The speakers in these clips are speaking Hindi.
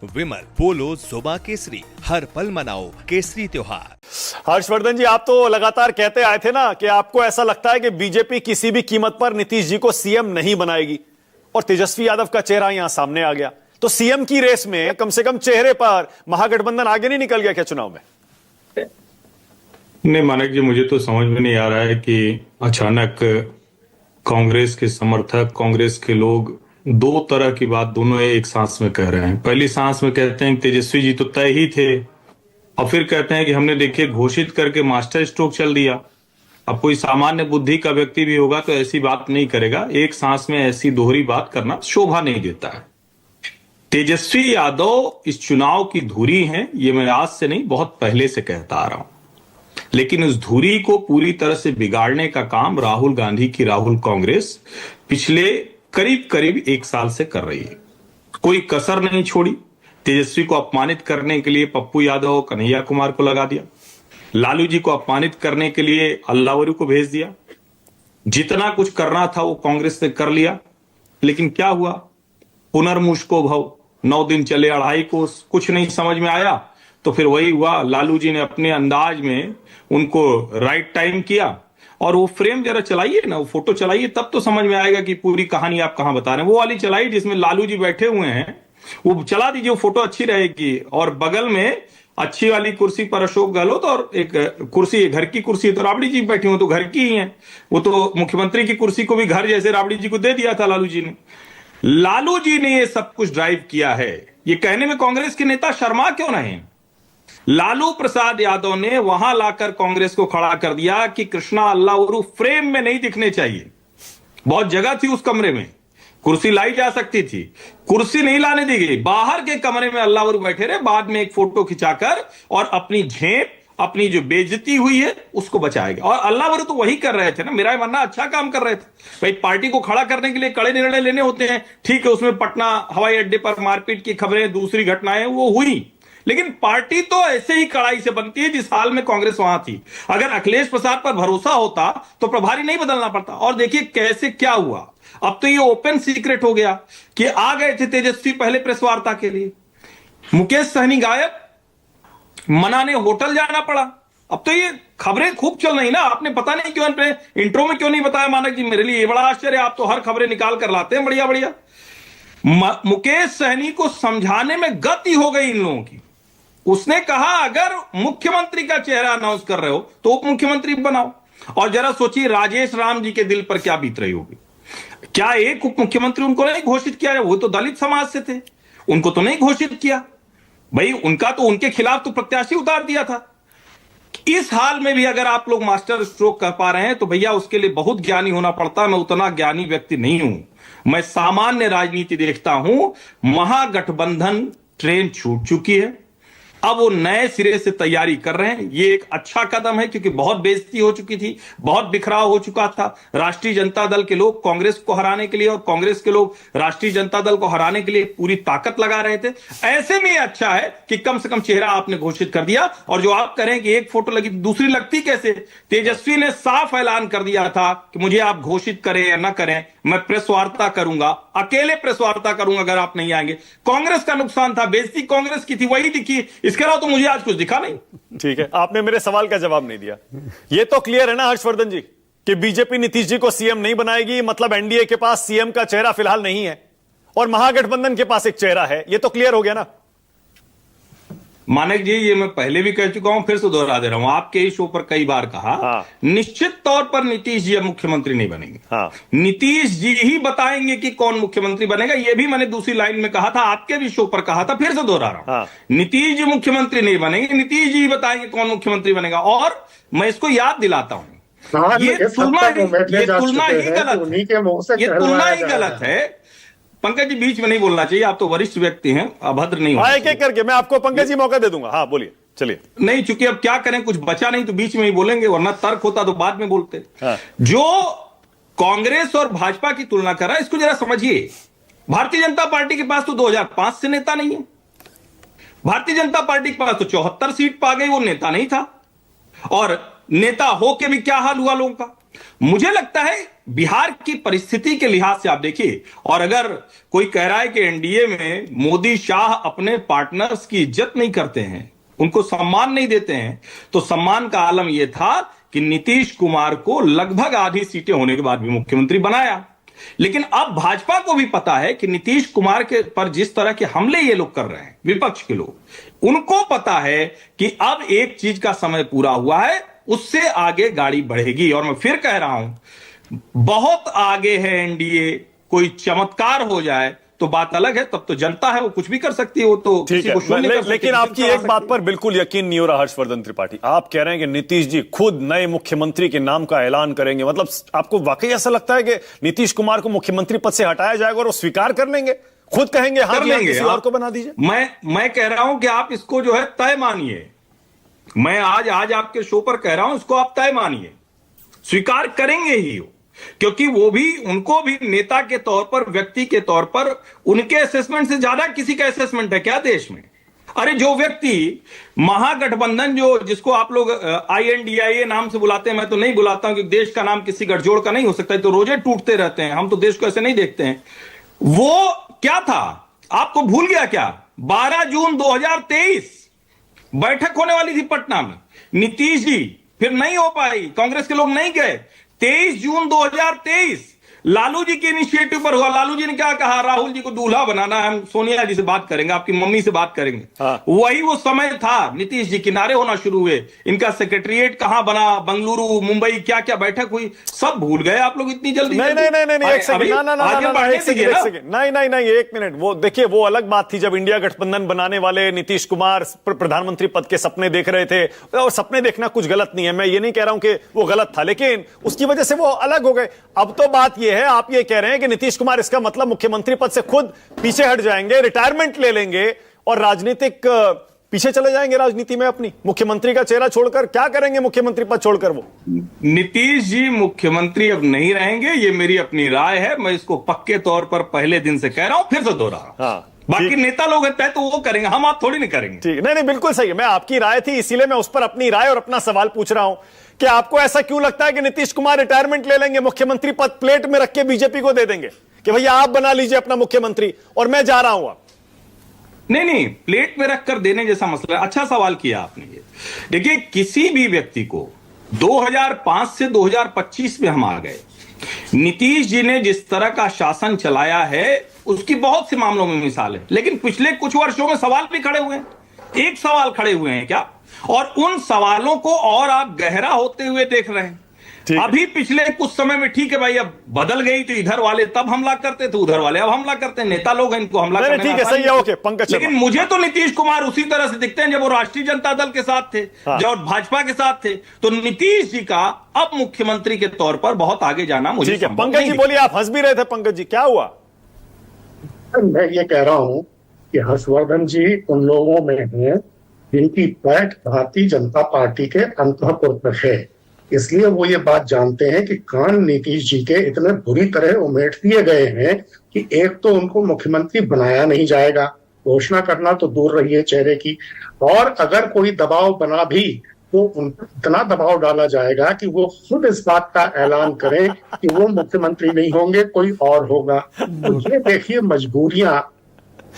विमल पोलो जुबा केसरी, हर पल मनाओ केसरी त्योहार। हर्षवर्धन जी, आप तो लगातार कहते आए थे ना कि आपको ऐसा लगता है कि बीजेपी किसी भी कीमत पर नीतीश जी को सीएम नहीं बनाएगी, और तेजस्वी यादव का चेहरा यहां सामने आ गया। तो सीएम की रेस में कम से कम चेहरे पर महागठबंधन आगे नहीं निकल गया क्या चुनाव में? नहीं मानक जी, मुझे तो समझ में नहीं आ रहा है कि अचानक कांग्रेस के समर्थक, कांग्रेस के लोग दो तरह की बात दोनों एक सांस में कह रहे हैं। पहली सांस में कहते हैं कि तेजस्वी जी तो तय ही थे, और फिर कहते हैं कि हमने देखिए घोषित करके मास्टर स्ट्रोक चल दिया। अब कोई सामान्य बुद्धि का व्यक्ति भी होगा तो ऐसी बात नहीं करेगा। एक सांस में ऐसी दोहरी बात करना शोभा नहीं देता है। तेजस्वी यादव इस चुनाव की धुरी हैं, ये मैं आज से नहीं बहुत पहले से कहता आ रहा हूं, लेकिन उस धुरी को पूरी तरह से बिगाड़ने का काम राहुल गांधी की राहुल कांग्रेस पिछले करीब करीब एक साल से कर रही है। कोई कसर नहीं छोड़ी। तेजस्वी को अपमानित करने के लिए पप्पू यादव, कन्हैया कुमार को लगा दिया। लालू जी को अपमानित करने के लिए अल्लावरू को भेज दिया। जितना कुछ करना था वो कांग्रेस ने कर लिया, लेकिन क्या हुआ? पुनर्मुष्को भव। 9 दिन चले, अढ़ाई को कुछ नहीं समझ में आया, तो फिर वही हुआ। लालू जी ने अपने अंदाज में उनको राइट टाइम किया, और वो फ्रेम जरा चलाइए ना, वो फोटो चलाइए, तब तो समझ में आएगा कि पूरी कहानी आप कहां बता रहे हैं। वो वाली चलाइए जिसमें लालू जी बैठे हुए हैं, वो चला दीजिए, वो फोटो अच्छी रहेगी। और बगल में अच्छी वाली कुर्सी पर अशोक गहलोत, और एक कुर्सी, घर की कुर्सी तो राबड़ी जी बैठे हुए, तो घर की ही है। वो तो मुख्यमंत्री की कुर्सी को भी घर जैसे राबड़ी जी को दे दिया था लालू जी ने। लालू जी ने ये सब कुछ ड्राइव किया है। ये कहने में कांग्रेस के नेता शर्मा क्यों नहीं? लालू प्रसाद यादव ने वहां लाकर कांग्रेस को खड़ा कर दिया कि कृष्णा अल्लावरू फ्रेम में नहीं दिखने चाहिए। बहुत जगह थी उस कमरे में, कुर्सी लाई जा सकती थी, कुर्सी नहीं लाने दी गई। बाहर के कमरे में अल्लावरू बैठे रहे, बाद में एक फोटो खिंचाकर और अपनी झेप, अपनी जो बेइज्जती हुई है उसको बचाएगा। और अल्लावरू तो वही कर रहे थे ना, मेरा मानना अच्छा काम कर रहे थे। भाई पार्टी को खड़ा करने के लिए कड़े निर्णय लेने होते हैं, ठीक है। उसमें पटना हवाई अड्डे पर मारपीट की खबरें, दूसरी घटनाएं वो हुई, लेकिन पार्टी तो ऐसे ही कड़ाई से बनती है जिस हाल में कांग्रेस वहां थी। अगर अखिलेश प्रसाद पर भरोसा होता तो प्रभारी नहीं बदलना पड़ता। और देखिए कैसे क्या हुआ। अब तो ये ओपन सीक्रेट हो गया कि आ गए थे तेजस्वी पहले प्रेस वार्ता के लिए, मुकेश सहनी गायब, मनाने होटल जाना पड़ा। अब तो ये खबरें खूब चल रही ना। आपने पता नहीं क्यों अपने इंट्रो में क्यों नहीं बताया मानक जी? मेरे लिए ये बड़ा आश्चर्य है। आप तो हर खबरें निकाल कर लाते हैं, बढ़िया बढ़िया। मुकेश सहनी को समझाने में गति हो गई इन लोगों की। उसने कहा अगर मुख्यमंत्री का चेहरा अनाउंस कर रहे हो तो उप मुख्यमंत्री बनाओ। और जरा सोचिए राजेश राम जी के दिल पर क्या बीत रही होगी। क्या एक उप मुख्यमंत्री उनको नहीं घोषित किया? वो तो दलित समाज से थे, उनको तो नहीं घोषित किया। भाई उनका तो, उनके खिलाफ तो प्रत्याशी उतार दिया था। इस हाल में भी अगर आप लोग मास्टर स्ट्रोक कर पा रहे हैं तो भैया उसके लिए बहुत ज्ञानी होना पड़ता है। मैं उतना ज्ञानी व्यक्ति नहीं हूं, मैं सामान्य राजनीति देखता हूं। महागठबंधन ट्रेन छूट चुकी है, अब वो नए सिरे से तैयारी कर रहे हैं। ये एक अच्छा कदम है, क्योंकि बहुत बेइज्जती हो चुकी थी, बहुत बिखराव हो चुका था। राष्ट्रीय जनता दल के लोग कांग्रेस को हराने के लिए और कांग्रेस के लोग राष्ट्रीय जनता दल को हराने के लिए पूरी ताकत लगा रहे थे। ऐसे में अच्छा है कि कम से कम चेहरा आपने घोषित कर दिया। और जो आप करें कि एक फोटो लगी दूसरी लगती कैसे? तेजस्वी ने साफ ऐलान कर दिया था कि मुझे आप घोषित करें या ना करें, मैं प्रेस वार्ता करूंगा, अकेले प्रेस वार्ता करूंगा अगर आप नहीं आएंगे। कांग्रेस का नुकसान था, बेइज्जती कांग्रेस की थी, वही दिखी। इसके अलावा तो मुझे आज कुछ दिखा नहीं। ठीक है, आपने मेरे सवाल का जवाब नहीं दिया। ये तो क्लियर है ना हर्षवर्धन जी कि बीजेपी नीतीश जी को सीएम नहीं बनाएगी, मतलब एनडीए के पास सीएम का चेहरा फिलहाल नहीं है और महागठबंधन के पास एक चेहरा है। ये तो क्लियर हो गया ना मानक जी? ये मैं पहले भी कह चुका हूं, फिर से दोहरा दे रहा हूं। आपके ही शो पर कई बार कहा, निश्चित तौर पर नीतीश जी अब मुख्यमंत्री नहीं बनेंगे। नीतीश जी ही बताएंगे कि कौन मुख्यमंत्री बनेगा। ये भी मैंने दूसरी लाइन में कहा था, आपके भी शो पर कहा था, फिर से दोहरा रहा हूं। नीतीश जी मुख्यमंत्री नहीं बनेंगे, नीतीश जी बताएंगे कौन मुख्यमंत्री बनेगा। और मैं इसको याद दिलाता हूं, ये तुलना ही गलत है। पंकज जी बीच में नहीं बोलना चाहिए, आप तो वरिष्ठ व्यक्ति हैं, अभद्र नहीं हो। एक एक करके मैं आपको पंकज जी मौका दे दूंगा। हाँ बोलिए, चलिए। नहीं, चूंकि अब क्या करें, कुछ बचा नहीं तो बीच में ही बोलेंगे, वरना तर्क होता तो बाद में बोलते। जो कांग्रेस और भाजपा की तुलना कर रहा है, इसको जरा समझिए। भारतीय जनता पार्टी के पास तो 2005 से नेता नहीं है। भारतीय जनता पार्टी के पास तो 74 सीट पा गई, वो नेता नहीं था। और नेता हो के भी क्या हाल हुआ लोगों का। मुझे लगता है बिहार की परिस्थिति के लिहाज से आप देखिए, और अगर कोई कह रहा है कि एनडीए में मोदी शाह अपने पार्टनर्स की इज्जत नहीं करते हैं, उनको सम्मान नहीं देते हैं, तो सम्मान का आलम यह था कि नीतीश कुमार को लगभग आधी सीटें होने के बाद भी मुख्यमंत्री बनाया। लेकिन अब भाजपा को भी पता है कि नीतीश कुमार के पर जिस तरह के हमले ये लोग कर रहे हैं, विपक्ष के लोग, उनको पता है कि अब एक चीज का समय पूरा हुआ है, उससे आगे गाड़ी बढ़ेगी। और मैं फिर कह रहा हूं, बहुत आगे है एनडीए, कोई चमत्कार हो जाए तो बात अलग है, तब तो जनता है वो कुछ भी कर सकती है, वो तो ठीक किसी को शून्य कर सकती है, लेकिन आपकी एक बात पर बिल्कुल यकीन नहीं हो रहा हर्षवर्धन त्रिपाठी, आप कह रहे हैं कि नीतीश जी खुद नए मुख्यमंत्री के नाम का ऐलान करेंगे। मतलब आपको वाकई ऐसा लगता है कि नीतीश कुमार को मुख्यमंत्री पद से हटाया जाएगा और वो स्वीकार कर लेंगे, खुद कहेंगे हाँ किसी और को बना दीजिए? मैं कह रहा हूं कि आप इसको जो है तय मानिए। मैं आज आपके शो पर कह रहा हूं, इसको आप तय मानिए, स्वीकार करेंगे ही हो, क्योंकि वो भी, उनको भी नेता के तौर पर, व्यक्ति के तौर पर उनके असेसमेंट से ज्यादा किसी का असेसमेंट है क्या देश में? अरे जो व्यक्ति महागठबंधन, जो जिसको आप लोग INDIA नाम से बुलाते हैं, मैं तो नहीं बुलाता हूं, क्योंकि देश का नाम किसी गठजोड़ का नहीं हो सकता, तो रोजे टूटते रहते हैं, हम तो देश को ऐसे नहीं देखते हैं। वो क्या था, आपको भूल गया क्या? 12 जून 2023 बैठक होने वाली थी पटना में, नीतीश जी फिर नहीं हो पाई, कांग्रेस के लोग नहीं गए। 23 जून 2023 लालू जी के इनिशिएटिव पर हुआ। लालू जी ने क्या कहा, राहुल जी को दूल्हा बनाना है, हम सोनिया जी से बात करेंगे, आपकी मम्मी से बात करेंगे। हाँ। वही वो समय था, नीतीश जी किनारे होना शुरू हुए, इनका सेक्रेटरिएट कहां बना, बंगलुरु, मुंबई, क्या क्या बैठक हुई, सब भूल गए आप लोग इतनी जल्दी? नहीं, एक मिनट, वो देखिए, वो अलग बात थी जब इंडिया गठबंधन बनाने वाले नीतीश कुमार प्रधानमंत्री पद के सपने देख रहे थे, और सपने देखना कुछ गलत नहीं है, मैं ये नहीं कह रहा हूं कि वो गलत था, लेकिन उसकी वजह से वो अलग हो गए। अब तो बात ये है, आप ये कह रहे हैं कि नीतीश कुमार, इसका मतलब मुख्यमंत्री पद से खुद पीछे हट जाएंगे, रिटायरमेंट ले लेंगे और राजनीतिक पीछे चले जाएंगे राजनीति में अपनी, मुख्यमंत्री का चेहरा छोड़कर। क्या करेंगे मुख्यमंत्री पद छोड़कर वो? नीतीश जी मुख्यमंत्री अब नहीं रहेंगे, ये मेरी अपनी राय है, मैं इसको पक्के तौर पर पहले दिन से कह रहा हूं, फिर से दोहरा रहा हूं। हाँ, बाकी नेता लोग तय तो वो करेंगे, हम आप थोड़ी नहीं करेंगे। ठीक, नहीं बिल्कुल सही है, मैं आपकी राय थी, इसीलिए मैं उस पर अपनी राय और अपना सवाल पूछ रहा हूं कि आपको ऐसा क्यों लगता है कि नीतीश कुमार रिटायरमेंट ले लेंगे, मुख्यमंत्री पद प्लेट में रख के बीजेपी को दे देंगे कि भैया आप बना लीजिए अपना मुख्यमंत्री और मैं जा रहा हूं? अब नहीं, प्लेट में रखकर देने जैसा मसला है। अच्छा सवाल किया आपने ये। देखिए, किसी भी व्यक्ति को 2005 से 2025 में हम आ गए, नीतीश जी ने जिस तरह का शासन चलाया है उसकी बहुत से मामलों में मिसाल है, लेकिन पिछले कुछ वर्षों में सवाल भी खड़े हुए हैं। एक सवाल खड़े हुए हैं क्या, और उन सवालों को और आप गहरा होते हुए देख रहे हैं। अभी पिछले कुछ समय में, ठीक है भाई, अब बदल गई तो इधर वाले तब हमला करते थे, उधर वाले अब हमला करते हैं, नेता लोग हैं, इनको हमला करने ठीक है, सही है, ओके पंकज। लेकिन मुझे तो नीतीश कुमार उसी तरह से दिखते हैं जब वो राष्ट्रीय जनता दल के साथ थे, जब भाजपा के साथ थे। तो नीतीश जी का अब मुख्यमंत्री के तौर पर बहुत आगे जाना मुझे ठीक है। पंकज जी बोलिए, आप हंस भी रहे थे, पंकज जी क्या हुआ? मैं ये कह रहा हूं कि हर्षवर्धन जी उन लोगों में हैं जिनकी पैठ भारतीय जनता पार्टी के अंतःपुर पर है, इसलिए वो ये बात जानते हैं कि कान नीतीश जी के इतने बुरी तरह उमेट दिए गए हैं कि एक तो उनको मुख्यमंत्री बनाया नहीं जाएगा, घोषणा करना तो दूर रही है चेहरे की, और अगर कोई दबाव बना भी तो उन पर इतना दबाव डाला जाएगा कि वो खुद इस बात का ऐलान करें कि वो मुख्यमंत्री नहीं होंगे, कोई और होगा। तो ये देखिए मजबूरियां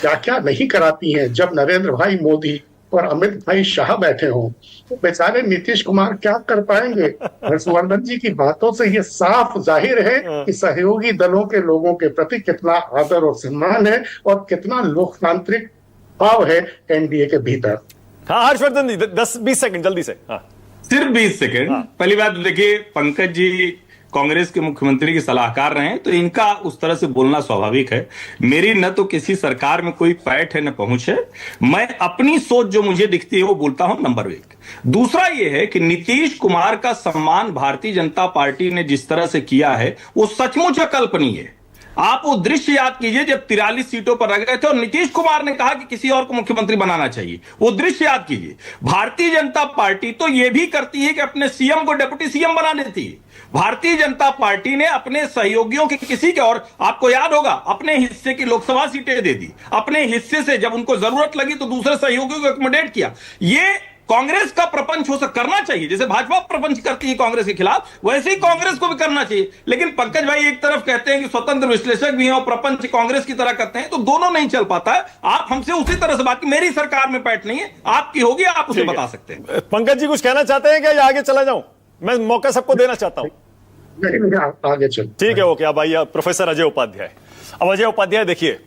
क्या क्या नहीं कराती हैं। जब नरेंद्र भाई मोदी और अमित भाई शाह बैठे हों तो बेचारे नीतीश कुमार क्या कर पाएंगे? हर्षवर्धन जी की बातों से ये साफ जाहिर है कि सहयोगी दलों के लोगों के प्रति कितना आदर और सम्मान है और कितना लोकतांत्रिक भाव है एनडीए के भीतर। हाँ हर्षवर्धन जी, 10-20 सेकंड जल्दी से। हाँ सिर्फ 20 सेकंड। हाँ। पहली बात देखिए, पंकज जी कांग्रेस के मुख्यमंत्री के सलाहकार रहे हैं, तो इनका उस तरह से बोलना स्वाभाविक है। मेरी न तो किसी सरकार में कोई पैठ है न पहुंच है, मैं अपनी सोच जो मुझे दिखती है वो बोलता हूं, नंबर 1। दूसरा ये है कि नीतीश कुमार का सम्मान भारतीय जनता पार्टी ने जिस तरह से किया है वो सचमुच अकल्पनीय है। आप वो दृश्य याद कीजिए जब 43 सीटों पर रह गए थे और नीतीश कुमार ने कहा कि किसी और को मुख्यमंत्री बनाना चाहिए, वो दृश्य याद कीजिए। भारतीय जनता पार्टी तो ये भी करती है कि अपने सीएम को डिप्टी सीएम बना देती है। भारतीय जनता पार्टी ने अपने सहयोगियों के किसी के, और आपको याद होगा, अपने हिस्से की लोकसभा सीटें दे दी, अपने हिस्से से जब उनको जरूरत लगी तो दूसरे सहयोगियों को एकोमोडेट किया। ये कांग्रेस का प्रपंच हो करना चाहिए, जैसे भाजपा प्रपंच करती है कांग्रेस के खिलाफ, वैसे ही कांग्रेस को भी करना चाहिए। लेकिन पंकज भाई एक तरफ कहते हैं कि स्वतंत्र विश्लेषक भी हैं और प्रपंच कांग्रेस की तरह करते हैं, तो दोनों नहीं चल पाता है। आप हमसे उसी तरह से बात की, मेरी सरकार में पैठ नहीं है, आपकी होगी, आप उसे बता सकते हैं। पंकज जी कुछ कहना चाहते हैं क्या, या आगे चला जाऊं? मैं मौका सबको देना चाहता हूं। नहीं, आगे चलो। ठीक है, ओके। अब आइए प्रोफेसर अजय उपाध्याय। अब अजय उपाध्याय देखिए,